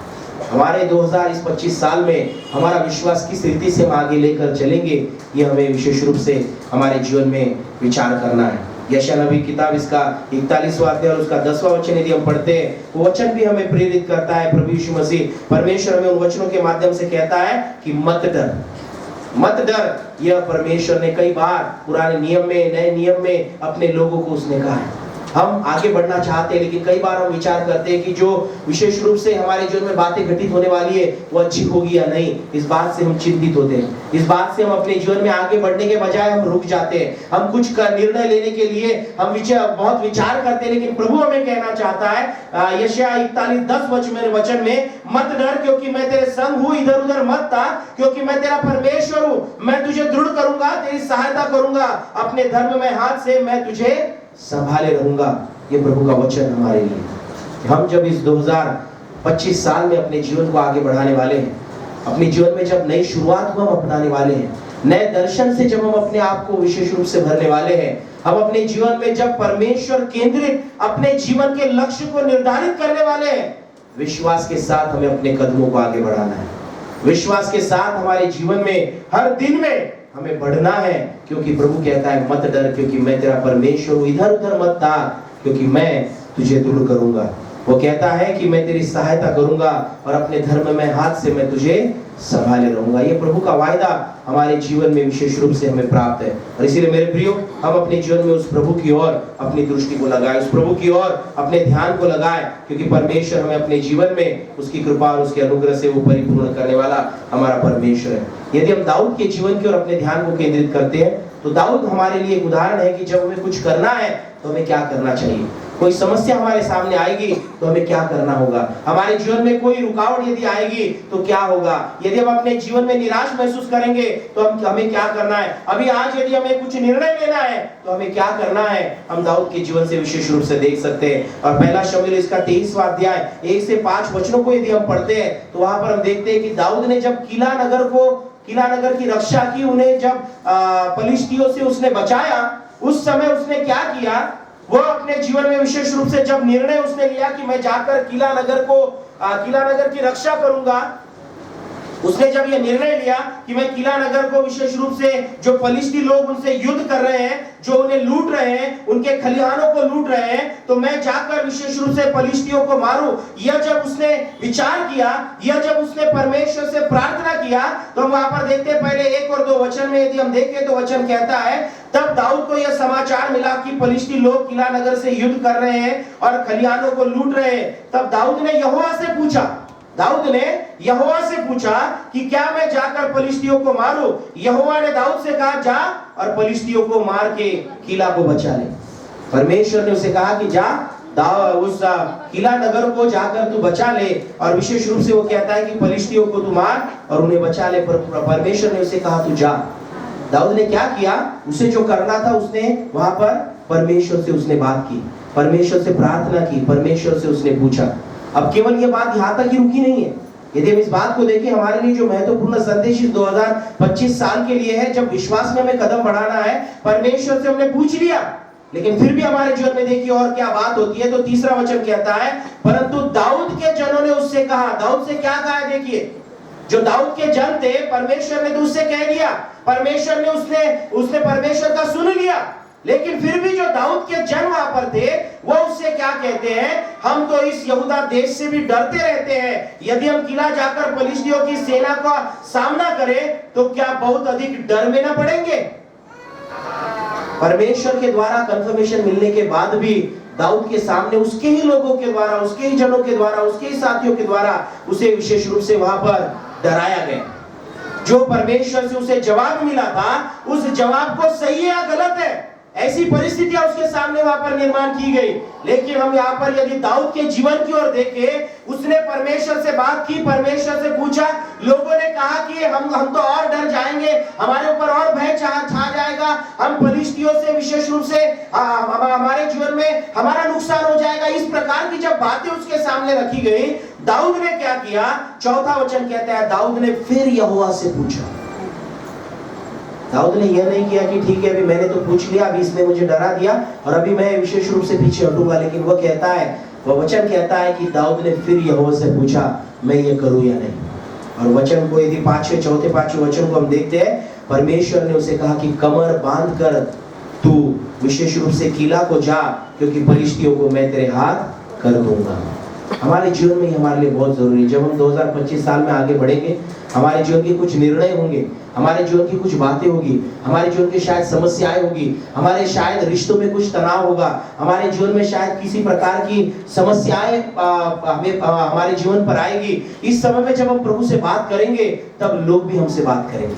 हमारे 2025 साल में हमारा विश्वास किस रीति से हम आगे लेकर चलेंगे, ये हमें विशेष रूप से हमारे जीवन में विचार करना है। यशायाह नबी किताब इसका 41वां अध्याय और उसका 10वां वचन यदि हम पढ़ते हैं, वो वचन भी हमें प्रेरित करता है। प्रभु यीशु मसीह, परमेश्वर हमें उन वचनों के माध्यम से कहता है कि मत डर, मत डर। यह परमेश्वर ने कई बार पुराने नियम में, नए नियम में अपने लोगों को उसने कहा है। हम आगे बढ़ना चाहते हैं, लेकिन कई बार हम विचार करते हैं कि जो विशेष रूप से हमारे जीवन में बातें घटित होने वाली है वो अच्छी होगी या नहीं, इस बात से हम चिंतित होते हैं। इस बात से हम अपने जीवन में आगे बढ़ने के बजाय हम रुक जाते हैं। हम कुछ निर्णय लेने के लिए हम बहुत विचार करते हैं, लेकिन प्रभु हमें कहना चाहता है यशायाह 41:10 वचन में, मत डर क्योंकि मैं तेरे संग हूँ, इधर उधर मत ताक क्योंकि मैं तेरा परमेश्वर हूँ। मैं तुझे दृढ़ करूंगा, तेरी सहायता करूंगा, अपने धर्म में हाथ से मैं तुझे संभाले रहूंगा। ये प्रभु का वचन हमारे लिए। हम जब इस 2025 साल में अपने जीवन को आगे बढ़ाने वाले हैं, अपने जीवन में जब नई शुरुआत को हम अपनाने वाले हैं, नए दर्शन से जब हम अपने आप को विशेष रूप से भरने वाले हैं, हम अपने जीवन में जब परमेश्वर केंद्रित अपने जीवन के लक्ष्य को निर्धारित करने वाले हैं, विश्वास के साथ हमें अपने कदमों को आगे बढ़ाना है। विश्वास के साथ हमारे जीवन में हर दिन में हमें बढ़ना है, क्योंकि प्रभु कहता है मत डर क्योंकि मैं तेरा परमेश्वर हूँ, इधर उधर मत ताक क्योंकि मैं तुझे दृढ़ करूंगा। वो कहता है कि मैं तेरी सहायता करूंगा और अपने धर्म में हाथ से मैं तुझे संभाले रहूंगा। ये प्रभु का वायदा हमारे जीवन में विशेष रूप से हमें प्राप्त है, और इसीलिए मेरे प्रियो, हम अपने जीवन में उस प्रभु की ओर अपनी दृष्टि को लगाए, उस प्रभु की ओर अपने ध्यान को लगाए, क्योंकि परमेश्वर हमें अपने जीवन में उसकी कृपा और उसके अनुग्रह से वो परिपूर्ण करने वाला हमारा परमेश्वर है। यदि हम दाऊद के जीवन की ओर अपने ध्यान को केंद्रित करते हैं, तो दाऊद हमारे लिए एक उदाहरण है कि जब हमें कुछ करना है तो हमें क्या करना चाहिए। कोई समस्या हमारे सामने आएगी तो हमें क्या करना होगा, हमारे जीवन में कोई रुकावट यदि आएगी तो क्या होगा, यदि हम अपने जीवन में निराश महसूस करेंगे तो हमें क्या करना है, अभी आज यदि हमें कुछ निर्णय लेना है तो हमें क्या करना है, हम दाऊद के जीवन से विशेष रूप से देख सकते हैं। और पहला शमूएल इसका 23वां अध्याय 1 से 5 वचनों को यदि हम पढ़ते हैं तो वहां पर हम देखते हैं कि दाऊद ने जब किला नगर की रक्षा की, उन्हें जब पलिश्तियों से उसने बचाया, उस समय उसने क्या किया, वो अपने जीवन में विशेष रूप से जब निर्णय उसने लिया कि मैं जाकर किला नगर की रक्षा करूंगा, उसने जब ये निर्णय लिया कि मैं किला नगर को विशेष रूप से जो फलिस्ती लोग उनसे युद्ध कर रहे हैं, जो उन्हें लूट रहे हैं, उनके खलिहानों को लूट रहे हैं, तो मैं जाकर विशेष रूप से फलिस्तियों को मारूं, यह जब उसने विचार किया, यह जब उसने परमेश्वर से प्रार्थना किया, तो हम वहां पर देखते हैं पहले 1 और 2 वचन में यदि हम देखें तो वचन कहता है, तब दाऊद को यह समाचार मिला कि फलिस्ती लोग किला नगर से युद्ध कर रहे हैं और खलिहानों को लूट रहे हैं। तब दाऊद ने यहोवा से पूछा कि क्या मैं जाकर फलिस्तियों को मारूं? यहोवा ने दाऊद से कहा, जा और फलिस्तियों को मार के किला को बचा ले। परमेश्वर ने उसे कहा कि जा उस किला नगर को जाकर तू बचा ले, और विशेष रूप से वो कहता है कि फलिस्तियों को तू मार और उन्हें बचा ले। परमेश्वर ने उसे कहा तू जा। दाऊद ने क्या किया? उसे जो करना था उसने वहां पर परमेश्वर से उसने बात की, परमेश्वर से प्रार्थना की, परमेश्वर से उसने पूछा। अब केवल ये बात यहाँ तक ही रुकी नहीं है। यदि हम इस बात को देखें, हमारे लिए जो महत्वपूर्ण संदेश इस 2025 साल के लिए है, जब विश्वास में हमें कदम बढ़ाना है, परमेश्वर से हमने पूछ लिया, लेकिन फिर भी हमारे जीवन में देखिए और क्या बात होती है। तो तीसरा वचन कहता है, परंतु दाऊद के जनों ने उससे कहा। दाऊद से क्या कहा है? देखिए, जो दाऊद के जन थे, परमेश्वर ने तो उससे कह दिया, परमेश्वर ने उसने परमेश्वर का सुन लिया, लेकिन फिर भी जो दाऊद के जन वहां पर थे, वो उससे क्या कहते हैं? हम तो इस यहूदा देश से भी डरते रहते हैं, यदि हम किला जाकर फलिस्तियों की सेना का सामना करें तो क्या बहुत अधिक डर में ना पड़ेंगे? परमेश्वर के द्वारा कंफर्मेशन मिलने के बाद भी दाऊद के सामने उसके ही लोगों के द्वारा, उसके ही जनों के द्वारा, उसके ही साथियों के द्वारा उसे विशेष रूप से वहां पर डराया गया। जो परमेश्वर से उसे जवाब मिला था, उस जवाब को सही है या गलत है, ऐसी परिस्थितियां उसके सामने वहां पर निर्माण की गई। लेकिन हम यहाँ पर यदि दाऊद के जीवन की ओर देखें, उसने परमेश्वर से बात की, परमेश्वर से पूछा, लोगों ने कहा कि हम तो और डर जाएंगे, हमारे ऊपर और भय छा जाएगा, हम फलिस्तियों से विशेष रूप से हमारे जीवन में हमारा नुकसान हो जाएगा। इस प्रकार की जब बातें उसके सामने रखी गई, दाऊद ने क्या किया? चौथा वचन कहता है, दाऊद ने फिर यहोवा से पूछा। दाऊद ने यह नहीं किया कि ठीक है, अभी मैंने तो पूछ लिया, अभी इसने मुझे डरा दिया और अभी मैं विशेष रूप से पीछे हटूंगा। लेकिन वह कहता है, वह वचन कहता है कि दाऊद ने फिर यहोवा से पूछा, मैं ये करूं या नहीं। और वचन को यदि चौथे पांचवें वचन को हम देखते हैं, परमेश्वर ने उसे कहा कि कमर बांध कर तू विशेष रूप से किला को जा, क्योंकि फलिस्तियों को मैं तेरे हाथ कर दूंगा। हमारे जीवन में हमारे लिए बहुत जरूरी है। जब हम 2025 साल में आगे बढ़ेंगे, हमारे जीवन के कुछ निर्णय होंगे, हमारे जीवन की कुछ बातें होगी, हमारे जीवन की शायद समस्याएं होगी, हमारे शायद रिश्तों में कुछ तनाव होगा, हमारे जीवन में शायद किसी प्रकार की समस्याएं हमारे जीवन पर आएगी। इस समय में जब हम प्रभु से बात करेंगे, तब लोग भी हमसे बात करेंगे,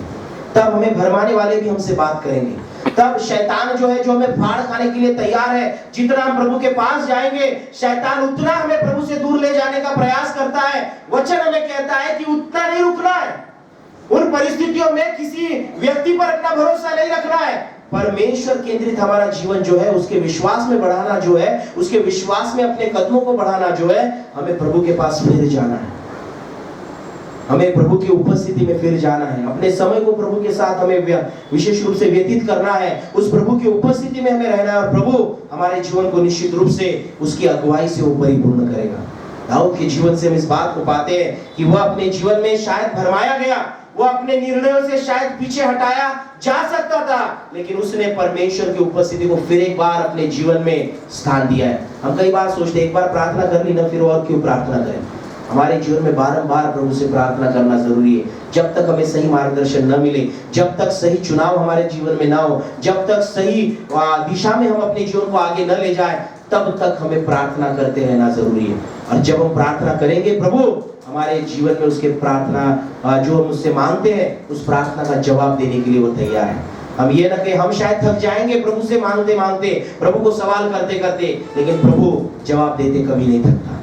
तब हमें भरमाने वाले भी हमसे बात करेंगे, तब शैतान जो है, जो हमें फाड़ खाने के लिए तैयार है, जितना हम प्रभु के पास जाएंगे, शैतान उतना हमें प्रभु से दूर ले जाने का प्रयास करता है। वचन हमें कहता है कि उतना नहीं रुकना है, उन परिस्थितियों में किसी व्यक्ति पर अपना भरोसा नहीं रखना है। परमेश्वर केंद्रित हमारा जीवन जो है, उसके विश्वास में बढ़ाना जो है, उसके विश्वास में अपने कदमों को बढ़ाना जो है, हमें प्रभु के पास फिर जाना है, हमें प्रभु की उपस्थिति में फिर जाना है, अपने समय को प्रभु के साथ हमें विशेष रूप से व्यतीत करना है, उस प्रभु की उपस्थिति में हमें रहना है, और प्रभु हमारे जीवन को निश्चित रूप से उसकी अगुवाई से वो परिपूर्ण करेगा। दाऊद के जीवन से हम इस बात को पाते हैं कि वह अपने जीवन में शायद भरमाया गया, वो अपने निर्णयों से शायद पीछे हटाया जा सकता था, लेकिन उसने परमेश्वर की उपस्थिति को फिर एक बार अपने जीवन में स्थान दिया है। हम कई बार सोचते हैं, एक बार प्रार्थना कर ली ना, फिर और क्यों प्रार्थना करें? हमारे जीवन में बारंबार प्रभु से प्रार्थना करना जरूरी है। जब तक हमें सही मार्गदर्शन न मिले, जब तक सही चुनाव हमारे जीवन में ना हो, जब तक सही दिशा में हम अपने जीवन को आगे न ले जाए, तब तक हमें प्रार्थना करते रहना जरूरी है। और जब हम प्रार्थना करेंगे, प्रभु हमारे जीवन में उसके प्रार्थना जो हम उससे मांगते हैं, उस प्रार्थना का जवाब देने के लिए वो तैयार है। हम ये ना कि हम शायद थक जाएंगे प्रभु से मांगते मांगते, प्रभु को सवाल करते करते, लेकिन प्रभु जवाब देते कभी नहीं थकता।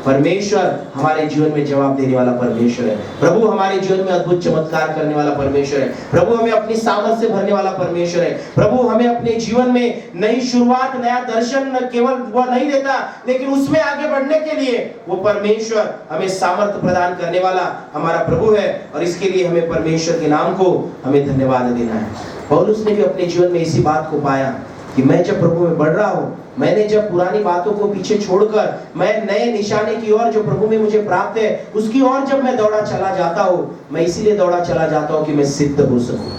परमेश्वर हमारे जीवन में जवाब देने वाला परमेश्वर है। प्रभु हमारे जीवन में अद्भुत चमत्कार करने वाला परमेश्वर है। प्रभु हमें अपनी सामर्थ से भरने वाला परमेश्वर है। प्रभु हमें अपने जीवन में नई शुरुआत, नया दर्शन न केवल वह नहीं देता, लेकिन उसमें आगे बढ़ने के लिए वो परमेश्वर हमें सामर्थ प्रदान करने वाला हमारा प्रभु है, और इसके लिए हमें परमेश्वर के नाम को हमें धन्यवाद देना है। पौलुस ने भी अपने जीवन में इसी बात को पाया कि मैं जब प्रभु में बढ़ रहा हूँ, मैंने जब पुरानी बातों को पीछे छोड़कर मैं नए निशाने की ओर जो प्रभु में मुझे प्राप्त है उसकी ओर जब मैं दौड़ा चला जाता हूँ, मैं इसीलिए दौड़ा चला जाता हूँ कि मैं सिद्ध हो सकूं।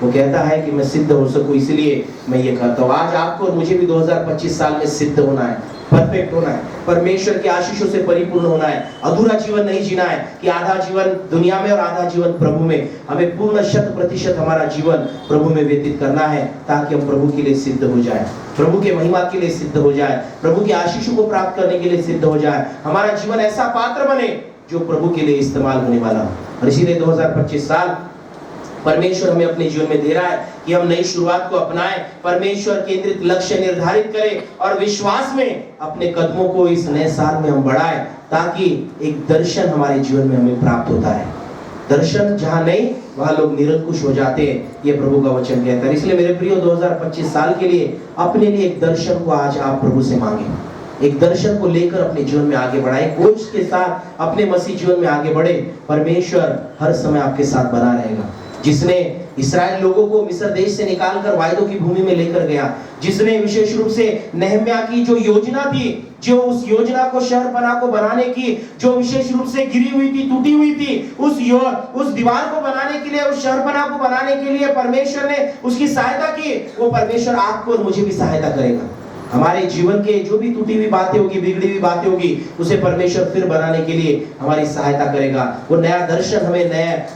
वो कहता है कि मैं सिद्ध हो सकूं, इसलिए मैं ये करता हूँ। आज आपको और मुझे भी 2025 साल में सिद्ध होना है, परफेक्ट होना है, परमेश्वर के आशीषों से परिपूर्ण होना है। अधूरा जीवन नहीं जीना है कि आधा जीवन दुनिया में और आधा जीवन प्रभु में। हमें पूर्ण 100% हमारा जीवन प्रभु में व्यतीत करना है, ताकि हम प्रभु के लिए सिद्ध हो जाए, प्रभु के महिमा के लिए सिद्ध हो जाए, प्रभु के आशीषों को प्राप्त करने के लिए सिद्ध हो जाए। हमारा जीवन ऐसा पात्र बने जो प्रभु के लिए इस्तेमाल होने वाला हो। और इसीलिए 2025 साल परमेश्वर हमें अपने जीवन में दे रहा है कि हम नई शुरुआत को अपनाएं, परमेश्वर केंद्रित लक्ष्य निर्धारित करें और विश्वास में अपने कदमों को इस नए साल में हम बढ़ाएं, ताकि एक दर्शन हमारे जीवन में हमें प्राप्त होता है। दर्शन जहां नहीं वहां लोग निरंकुश हो जाते हैं, ये प्रभु का वचन कहता है। इसलिए मेरे प्रियो 2025 साल के लिए अपने लिए एक दर्शन को आज आप प्रभु से मांगे, एक दर्शन को लेकर अपने जीवन में आगे बढ़ाए, कोच के साथ अपने मसीह जीवन में आगे बढ़े। परमेश्वर हर समय आपके साथ बना रहेगा। जिसने इस्राएल लोगों को मिस्र देश से निकालकर वायदों की भूमि में लेकर गया, जिसने विशेष रूप से नेहम्या की जो योजना थी, जो उस योजना को शहरपनाह को बनाने की, जो विशेष रूप से गिरी हुई थी, टूटी हुई थी, उस दीवार को बनाने के लिए, उस शहरपनाह को बनाने के लिए परमेश्वर ने उसकी सहायता की। वो परमेश्वर आपको और मुझे भी सहायता करेगा। हमारे जीवन के जो भी टूटी हुई बातें होगी, बिगड़ी हुई बातें होगी, उसे परमेश्वर फिर बनाने के लिए हमारी सहायता करेगा। वो नया दर्शन हमें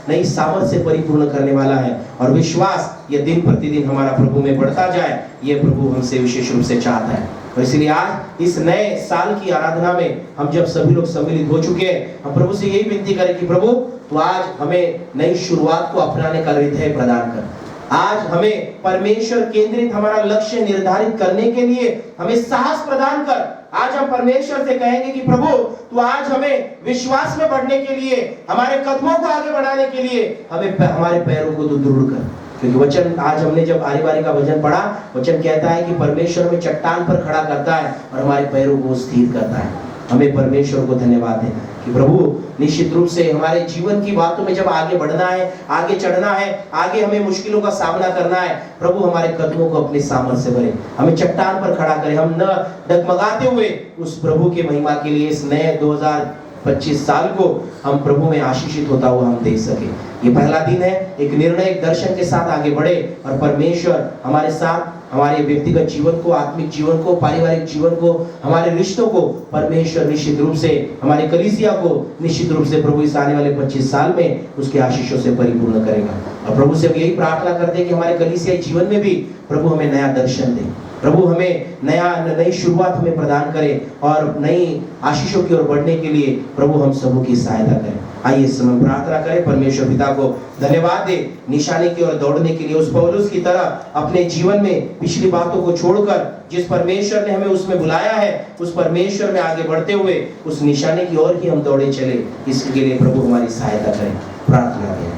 नई सामर्थ से परिपूर्ण करने वाला है। और विश्वास ये दिन प्रतिदिन हमारा प्रभु में बढ़ता जाए, ये प्रभु हमसे विशेष रूप से चाहता है। और इसलिए आज इस नए साल की आराधना में हम जब सभी लोग सम्मिलित हो चुके हैं, हम प्रभु से यही विनती करें कि प्रभु तो आज हमें नई शुरुआत को अपनाने का हृदय प्रदान कर। आज हमें परमेश्वर केंद्रित हमारा लक्ष्य निर्धारित करने के लिए हमें साहस प्रदान कर। आज हम परमेश्वर से कहेंगे कि प्रभु तू आज हमें विश्वास में बढ़ने के लिए, हमारे कदमों को आगे बढ़ाने के लिए हमें हमारे पैरों को तू दृढ़ कर। क्योंकि वचन आज हमने जब आरी बारी का वचन पढ़ा, वचन कहता है कि परमेश्वर हमें चट्टान पर खड़ा करता है और हमारे पैरों को स्थिर करता है। हमें परमेश्वर को धन्यवाद देना कि प्रभु निश्चित रूप से हमारे जीवन की बातों में जब आगे बढ़ना है, आगे चढ़ना है, आगे हमें मुश्किलों का सामना करना है, प्रभु हमारे कदमों को अपनी सामर्थ से भरे, हमें चट्टान पर खड़ा करे। हम न डगमगाते हुए उस प्रभु की महिमा के लिए इस नए 2025 साल को हम प्रभु में आशीषित होता हुआ हम देख सके। ये पहला दिन है, एक निर्णय, एक दर्शन के साथ आगे बढ़े और परमेश्वर हमारे साथ हमारे व्यक्तिगत जीवन को, आत्मिक जीवन को, पारिवारिक जीवन को, हमारे रिश्तों को परमेश्वर निश्चित रूप से, हमारे कलीसिया को निश्चित रूप से प्रभु इस आने वाले 25 साल में उसके आशीषों से परिपूर्ण करेगा। और प्रभु से यही प्रार्थना करते हैं कि हमारे कलीसियाई जीवन में भी प्रभु हमें नया दर्शन दे, प्रभु हमें नई शुरुआत हमें प्रदान करे और नई आशीषों की ओर बढ़ने के लिए प्रभु हम सबों की सहायता करें। आइए इस समय प्रार्थना करें, परमेश्वर पिता को धन्यवाद दे निशाने की ओर दौड़ने के लिए। उस पौलुस की तरह अपने जीवन में पिछली बातों को छोड़कर जिस परमेश्वर ने हमें उसमें बुलाया है, उस परमेश्वर में आगे बढ़ते हुए उस निशाने की ओर ही हम दौड़े चले। इसके लिए प्रभु हमारी सहायता करें। प्रार्थना करें।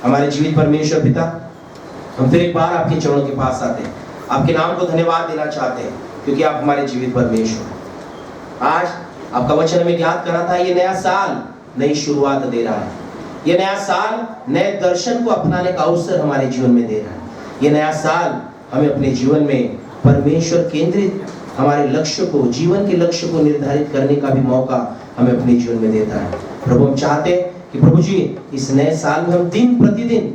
हमारे जीवित परमेश्वर पिता, हम फिर एक बार आपके चरणों के पास आते हैं, आपके नाम को धन्यवाद देना चाहते हैं क्योंकि आप हमारे जीवित परमेश्वर। आज आपका वचन हमें याद करा था, ये नया साल नई शुरुआत दे रहा है। ये नया साल नए दर्शन को अपनाने का अवसर हमारे जीवन में दे रहा है। ये नया साल हमें अपने जीवन में परमेश्वर केंद्रित हमारे लक्ष्य को, जीवन के लक्ष्य को निर्धारित करने का भी मौका हमें अपने जीवन में देता है। प्रभु हम चाहते हैं कि प्रभु जी इस नए साल में हम दिन प्रतिदिन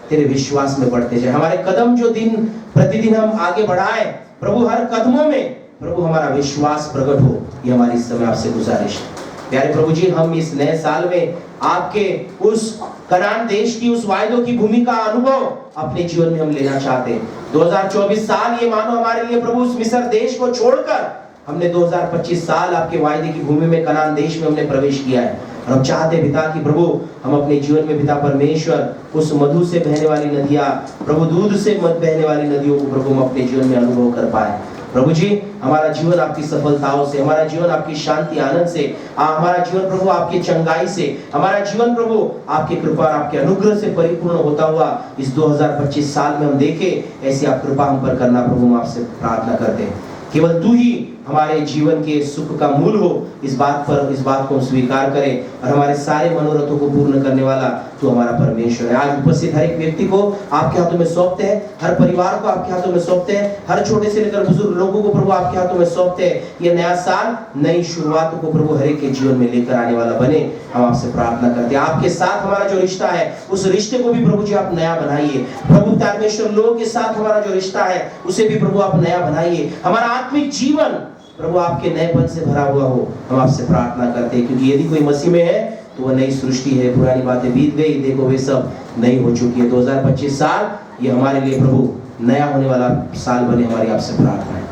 तेरे विश्वास में बढ़ते जाए। हमारे कदम जो दिन प्रतिदिन हम आगे बढ़ाएं, प्रभु हर कदमों में प्रभु हमारा विश्वास प्रकट हो, ये हमारी इस समय आपसे गुजारिश है। प्यारे प्रभु जी, हम इस नए साल में आपके उस कनान देश की, उस वायदों की भूमि का अनुभव अपने जीवन में हम लेना चाहते हैं। 2024 साल ये मानो हमारे लिए प्रभु उस मिस्र देश को छोड़कर हमने 2025 साल आपके वायदे की भूमि में, कनान देश में हमने प्रवेश किया है। और हम चाहते पिता कि प्रभु हम अपने जीवन में पिता परमेश्वर उस मधु से बहने वाली नदियां, प्रभु दूध से मत बहने वाली नदियों को प्रभु हम अपने जीवन में अनुभव कर पाए। प्रभु जी हमारा जीवन आपकी सफलताओं से, हमारा जीवन आपकी शांति आनंद से, हमारा जीवन प्रभु आपकी चंगाई से, हमारा जीवन प्रभु आपकी कृपा और आपके अनुग्रह से परिपूर्ण होता हुआ इस 2025 साल में हम देखें। ऐसी आप कृपा हम पर करना प्रभु हम आपसे प्रार्थना करते हैं। केवल तू ही हमारे जीवन के सुख का मूल हो, इस बात को हम स्वीकार करें और हमारे सारे मनोरथों को पूर्ण करने वाला तो हमारा परमेश्वर है। आज उपस्थित हर एक व्यक्ति को आपके हाथों में सौंपते हैं, हर परिवार को आपके हाथों में सौंपते हैं, हर छोटे से लेकर बुजुर्ग लोगों को प्रभु आपके हाथों में सौंपते हैं। ये नया साल नई शुरुआत को प्रभु हर एक के जीवन में लेकर आने वाला बने, हम आपसे प्रार्थना करते हैं। आपके साथ हमारा जो रिश्ता है उस रिश्ते को भी प्रभु जी आप नया बनाइए। प्रभु परमेश्वर लोगों के साथ हमारा जो रिश्ता है उसे भी प्रभु आप नया बनाइए। हमारा आत्मिक जीवन प्रभु आपके नएपन से भरा हुआ हो, हम आपसे प्रार्थना करते हैं, क्योंकि यदि कोई मसीह में है तो वह नई सृष्टि है, पुरानी बातें बीत गई, देखो वे सब नई हो चुकी है। 2025 साल ये हमारे लिए प्रभु नया होने वाला साल बने, हमारी आपसे प्रार्थना है।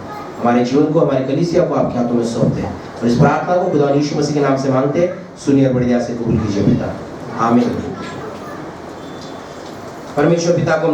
हमारे जीवन को, हमारे कलीसिया को आपके हाथों में सौंपते हैं और इस प्रार्थना को खुदा यीशु मसीह के नाम से मांगते हैं। सुनिए और बड़ी दया से कबूल कीजिए पिता, आमीन। परमेश्वर पिता को